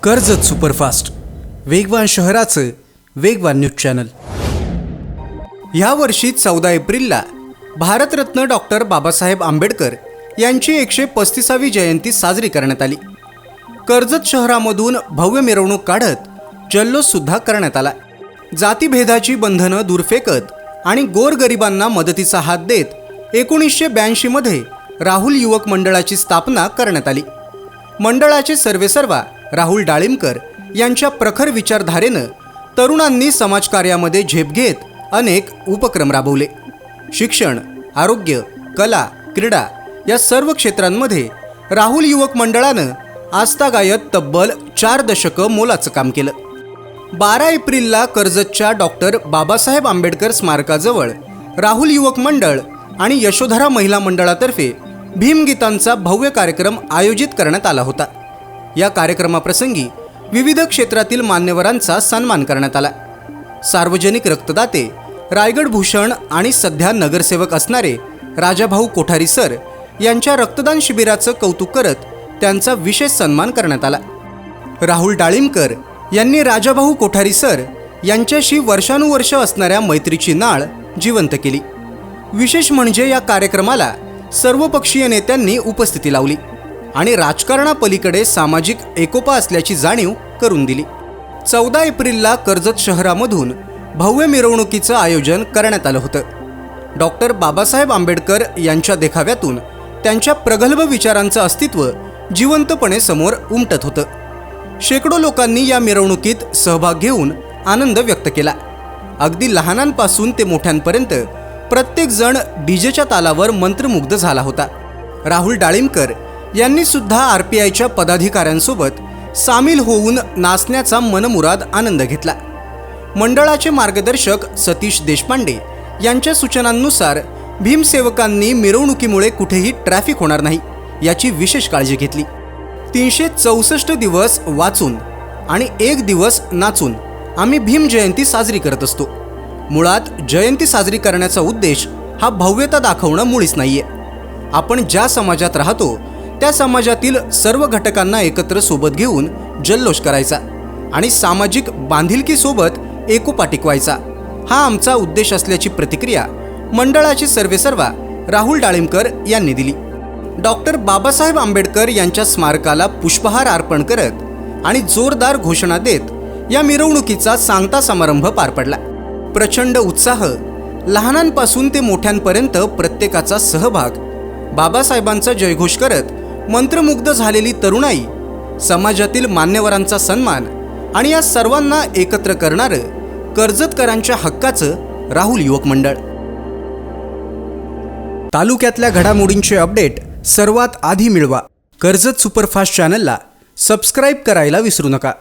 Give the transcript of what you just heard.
Karjat superfast, वेगवान शहराचं वेगवान न्यूज चॅनल। या वर्षी 14 एप्रिलला भारतरत्न डॉक्टर बाबासाहेब आंबेडकर यांची 135वी जयंती साजरी करण्यात आली। कर्जत शहरामधून भव्य मिरवणूक काढत जल्लोष सुद्धा करण्यात आला। जातीभेदाची बंधनं दूर फेकत आणि गोरगरिबांना मदतीचा हात देत 1982 मध्ये राहुल युवक मंडळाची स्थापना करण्यात आली। मंडळाचे सर्वेसर्वा राहुल डाळिंबकर यांच्या प्रखर विचारधारेनं तरुणांनी समाजकार्यामध्ये झेप घेत अनेक उपक्रम राबवले। शिक्षण, आरोग्य, कला, क्रीडा या सर्व क्षेत्रांमध्ये राहुल युवक मंडळानं आस्थागायत तब्बल 4 दशकं मोलाचं काम केलं। 12 एप्रिलला कर्जतच्या डॉक्टर बाबासाहेब आंबेडकर स्मारकाजवळ राहुल युवक मंडळ आणि यशोधरा महिला मंडळातर्फे भीमगीतांचा भव्य कार्यक्रम आयोजित करण्यात आला होता। या कार्यक्रमाप्रसंगी विविध क्षेत्रातील मान्यवरांचा सन्मान करण्यात आला। सार्वजनिक रक्तदाते, रायगड भूषण आणि सध्या नगरसेवक असणारे राजाभाऊ कोठारी सर यांच्या रक्तदान शिबिराचं कौतुक करत त्यांचा विशेष सन्मान करण्यात आला। राहुल डाळिंबकर यांनी राजाभाऊ कोठारी सर यांच्याशी वर्षानुवर्ष असणाऱ्या मैत्रीची नाळ जिवंत केली। विशेष म्हणजे या कार्यक्रमाला सर्वपक्षीय नेत्यांनी उपस्थिती लावली आणि राजकारणापलीकडे सामाजिक एकोपा असल्याची जाणीव करून दिली। 14 एप्रिलला कर्जत शहरामधून भव्य मिरवणुकीचं आयोजन करण्यात आलं होतं। डॉक्टर बाबासाहेब आंबेडकर यांच्या देखाव्यातून त्यांच्या प्रगल्भ विचारांचं अस्तित्व जिवंतपणे समोर उमटत होतं। शेकडो लोकांनी या मिरवणुकीत सहभाग घेऊन आनंद व्यक्त केला। अगदी लहानांपासून ते मोठ्यांपर्यंत प्रत्येक जण डीजेच्या तालावर मंत्रमुग्ध झाला होता। राहुल डाळिंबकर यांनी सुद्धा RPIच्या पदाधिकाऱ्यांसोबत सामील होऊन नाचण्याचा मनमुराद आनंद घेतला। मंडळाचे मार्गदर्शक सतीश देशपांडे यांच्या सूचनांनुसार भीमसेवकांनी मिरवणुकीमुळे कुठेही ट्रॅफिक होणार नाही याची विशेष काळजी घेतली। 364 दिवस वाचून आणि 1 दिवस नाचून आम्ही भीम जयंती साजरी करत असतो। मुळात जयंती साजरी करण्याचा उद्देश हा भव्यता दाखवणं मुळीच नाहीये। आपण ज्या समाजात राहतो त्या समाजातील सर्व घटकांना एकत्र सोबत घेऊन जल्लोष करायचा आणि सामाजिक बांधिलकीसोबत एकोपा टिकवायचा हा आमचा उद्देश असल्याची प्रतिक्रिया मंडळाचे सर्वेसर्वा राहुल डाळिंबकर यांनी दिली। डॉक्टर बाबासाहेब आंबेडकर यांच्या स्मारकाला पुष्पहार अर्पण करत आणि जोरदार घोषणा देत या मिरवणुकीचा सांगता समारंभ पार पडला। प्रचंड उत्साह, लहानांपासून ते मोठ्यांपर्यंत प्रत्येकाचा सहभाग, बाबासाहेबांचा जयघोष करत मंत्रमुग्ध झालेली तरुणाई, समाजातील मान्यवरांचा सन्मान आणि या सर्वांना एकत्र करणारं कर्जतकरांच्या हक्काचं राहुल युवक मंडळ। तालुक्यातल्या घडामोडींचे अपडेट सर्वात आधी मिळवा। कर्जत सुपरफास्ट चॅनलला सबस्क्राईब करायला विसरू नका।